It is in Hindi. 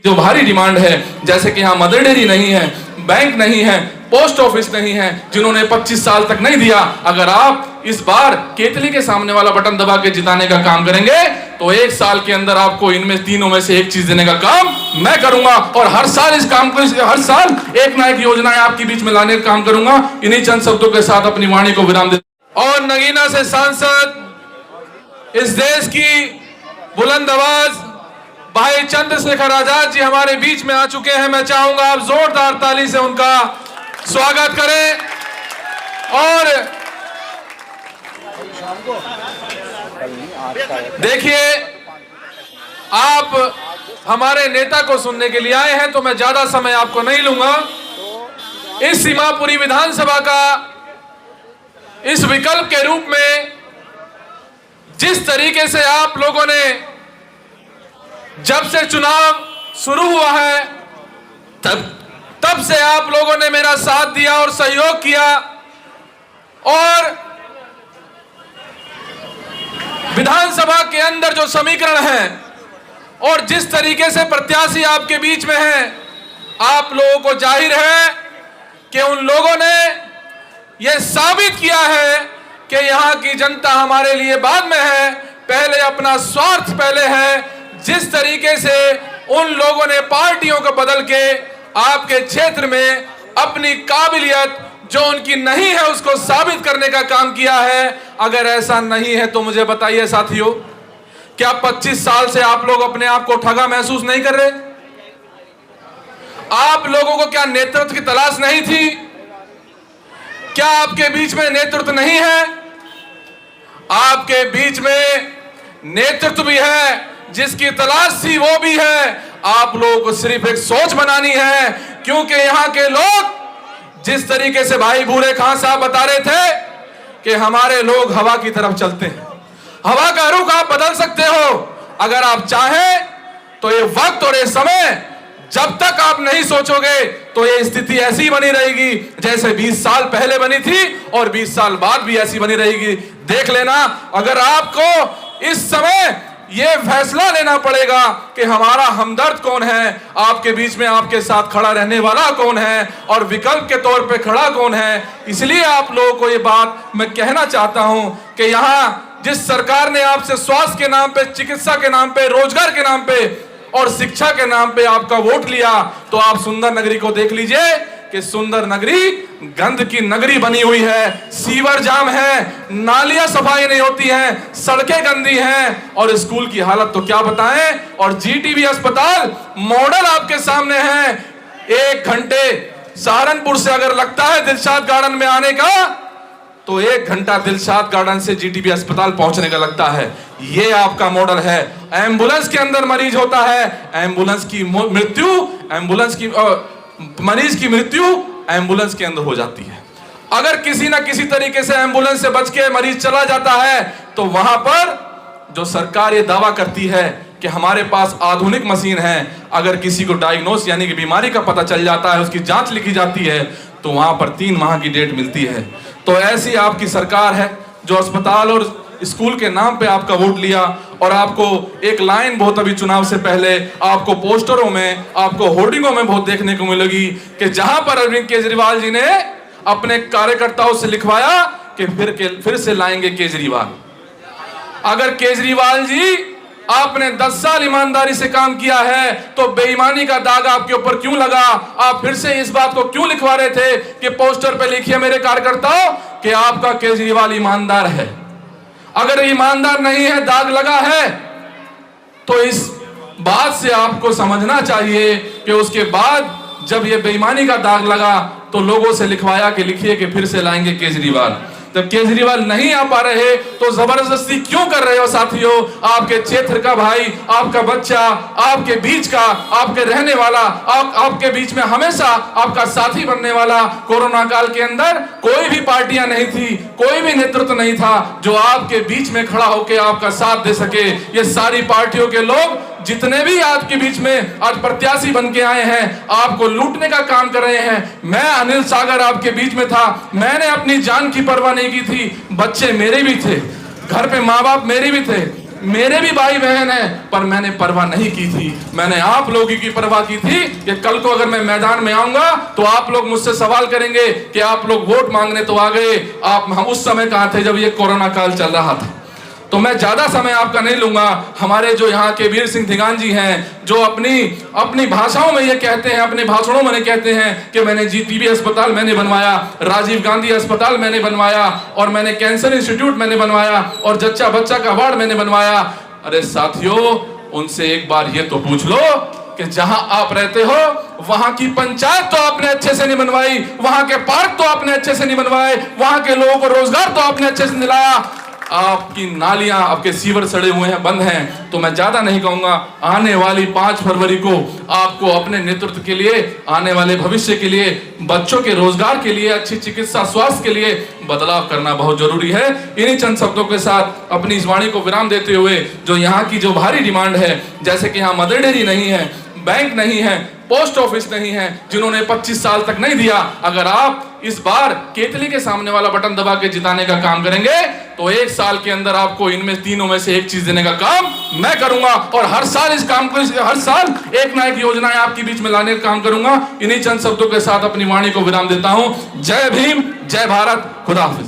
जो भारी डिमांड है, जैसे कि यहाँ मदर डेयरी नहीं है, बैंक नहीं है, पोस्ट ऑफिस नहीं है, जिन्होंने 25 साल तक नहीं दिया। अगर आप इस बार केतली के सामने वाला बटन दबा के जिताने का काम करेंगे तो 1 साल के अंदर आपको इनमें तीनों में से एक चीज देने का काम मैं करूंगा। और हर साल इस काम को, हर साल एक ना एक योजनाएं आपके बीच में लाने का काम करूंगा। इन्हीं चंद शब्दों के साथ अपनी वाणी को विराम दे। और नगीना से सांसद, इस देश की बुलंद आवाज भाई चंद्रशेखर आजाद जी हमारे बीच में आ चुके हैं। मैं चाहूंगा आप जोरदार ताली से उनका स्वागत करें। और देखिए, आप हमारे नेता को सुनने के लिए आए हैं तो मैं ज्यादा समय आपको नहीं लूंगा। इस सीमापुरी विधानसभा का इस विकल्प के रूप में जिस तरीके से आप लोगों ने जब से चुनाव शुरू हुआ है तब से आप लोगों ने मेरा साथ दिया और सहयोग किया, और विधानसभा के अंदर जो समीकरण है और जिस तरीके से प्रत्याशी आपके बीच में है, आप लोगों को जाहिर है कि उन लोगों ने यह साबित किया है कि यहां की जनता हमारे लिए बाद में है, पहले अपना स्वार्थ पहले है। जिस तरीके से उन लोगों ने पार्टियों को बदल के आपके क्षेत्र में अपनी काबिलियत जो उनकी नहीं है उसको साबित करने का काम किया है, अगर ऐसा नहीं है तो मुझे बताइए साथियों, क्या 25 साल से आप लोग अपने आप को ठगा महसूस नहीं कर रहे? आप लोगों को क्या नेतृत्व की तलाश नहीं थी? क्या आपके बीच में नेतृत्व नहीं है? आपके बीच में नेतृत्व भी है, जिसकी तलाश थी वो भी है। आप लोगों को सिर्फ एक सोच बनानी है, क्योंकि यहां के लोग जिस तरीके से भाई भूरे खान साहब बता रहे थे कि हमारे लोग हवा की तरफ चलते हैं। हवा का रुख आप बदल सकते हो अगर आप चाहें तो। ये वक्त और ये समय जब तक आप नहीं सोचोगे तो ये स्थिति ऐसी बनी रहेगी जैसे 20 साल पहले बनी थी और 20 साल बाद भी ऐसी बनी रहेगी। देख लेना, अगर आपको इस समय यह फैसला लेना पड़ेगा कि हमारा हमदर्द कौन है, आपके बीच में आपके साथ खड़ा रहने वाला कौन है और विकल्प के तौर पे खड़ा कौन है। इसलिए आप लोगों को ये बात मैं कहना चाहता हूं कि यहां जिस सरकार ने आपसे स्वास्थ्य के नाम पे, चिकित्सा के नाम पे, रोजगार के नाम पे और शिक्षा के नाम पे आपका वोट लिया, तो आप सुंदर नगरी को देख लीजिए कि सुंदर नगरी गंद की नगरी बनी हुई है। सीवर जाम है, नालियां सफाई नहीं होती हैं, सड़कें गंदी हैं और स्कूल की हालत तो क्या बताएं। और जीटीबी अस्पताल मॉडल आपके सामने है। 1 घंटे सहारनपुर से अगर लगता है दिलशाद गार्डन में आने का तो 1 घंटा दिलशाद गार्डन से जीटीबी अस्पताल पहुंचने का लगता है। ये आपका मॉडल है। एम्बुलेंस के अंदर मरीज होता है, एम्बुलेंस की मृत्यु, मरीज की मृत्यु एम्बुलेंस के अंदर हो जाती है। अगर किसी ना किसी तरीके से एम्बुलेंस से बच के मरीज चला जाता है तो वहां पर जो सरकार ये दावा करती है कि हमारे पास आधुनिक मशीन है, अगर किसी को डायग्नोस यानी कि बीमारी का पता चल जाता है, उसकी जांच लिखी जाती है तो वहां पर 3 माह की डेट मिलती है। तो ऐसी आपकी सरकार है जो अस्पताल और स्कूल के नाम पे आपका वोट लिया। और आपको एक लाइन बहुत अभी चुनाव से पहले आपको पोस्टरों में, आपको होर्डिंगों में बहुत देखने को मिलेगी कि जहां पर अरविंद केजरीवाल जी ने अपने कार्यकर्ताओं से लिखवाया कि फिर से लाएंगे केजरीवाल। अगर केजरीवाल जी आपने 10 साल ईमानदारी से काम किया है तो बेईमानी का दाग आपके ऊपर क्यों लगा? आप फिर से इस बात को क्यों लिखवा रहे थे कि पोस्टर पे लिखिए मेरे कार्यकर्ताओं कि आपका केजरीवाल ईमानदार है? अगर ईमानदार नहीं है, दाग लगा है, तो इस बात से आपको समझना चाहिए कि उसके बाद जब ये बेईमानी का दाग लगा तो लोगों से लिखवाया कि लिखिए कि फिर से लाएंगे केजरीवाल। जब केजरीवाल नहीं आ पा रहे तो जबरदस्ती क्यों कर रहे हो साथियों? आपके क्षेत्र का भाई, आपका बच्चा, आपके बीच का, आपके रहने वाला, आपके बीच में हमेशा आपका साथी बनने वाला। कोरोना काल के अंदर कोई भी पार्टियां नहीं थी, कोई भी नेतृत्व नहीं था जो आपके बीच में खड़ा होकर आपका साथ दे सके। ये सारी पार्टियों के लोग जितने भी आपके बीच में आज प्रत्याशी बन के आए हैं, आपको लूटने का काम कर रहे हैं। मैं अनिल सागर आपके बीच में था, मैंने अपनी जान की परवाह नहीं की थी। बच्चे मेरे भी थे, घर पे माँ बाप मेरे भी थे, मेरे भी भाई बहन हैं, पर मैंने परवाह नहीं की थी। मैंने आप लोगों की परवाह की थी कि कल को अगर मैं मैदान में आऊंगा तो आप लोग मुझसे सवाल करेंगे कि आप लोग वोट मांगने तो आ गए, हम उस समय कहां थे जब ये कोरोना काल चल रहा था। तो मैं ज्यादा समय आपका नहीं लूंगा। हमारे जो यहाँ के वीर सिंह धिगान जी हैं, जो अपनी भाषाओं में ये कहते हैं, अपने भाषणों में कहते हैं कि मैंने जीटीबी अस्पताल मैंने बनवाया, राजीव गांधी अस्पताल मैंने बनवाया, और मैंने कैंसर इंस्टीट्यूट मैंने बनवाया, और जच्चा बच्चा का वार्ड मैंने बनवाया। अरे साथियों, उनसे एक बार ये तो पूछ लो कि जहां आप रहते हो वहां की पंचायत तो आपने अच्छे से नहीं बनवाई, वहां के पार्क तो आपने अच्छे से नहीं बनवाए, वहां के लोगों को रोजगार तो आपने अच्छे से दिलाया। आपकी नालियां, आपके सीवर सड़े हुए हैं, बंद हैं। तो मैं ज्यादा नहीं कहूंगा, आने वाली 5 फरवरी को आपको अपने नेतृत्व के लिए, आने वाले भविष्य के लिए, बच्चों के रोजगार के लिए, अच्छी चिकित्सा स्वास्थ्य के लिए बदलाव करना बहुत जरूरी है। इन्हीं चंद शब्दों के साथ अपनी इस वाणी को विराम देते हुए, जो यहाँ की जो भारी डिमांड है, जैसे कि यहाँ मदर डेयरी नहीं है, बैंक नहीं है, पोस्ट ऑफिस नहीं है, जिन्होंने 25 साल तक नहीं दिया, अगर आप इस बार केतली के सामने वाला बटन दबा के जिताने का काम करेंगे तो 1 साल के अंदर आपको इनमें तीनों में से एक चीज देने का काम मैं करूंगा। और हर साल इस काम को, हर साल एक ना एक योजनाएं आपके बीच में लाने का काम करूंगा। इन्हीं चंद शब्दों के साथ अपनी वाणी को विराम देता हूं। जय भीम, जय भारत, खुदा हाफिज।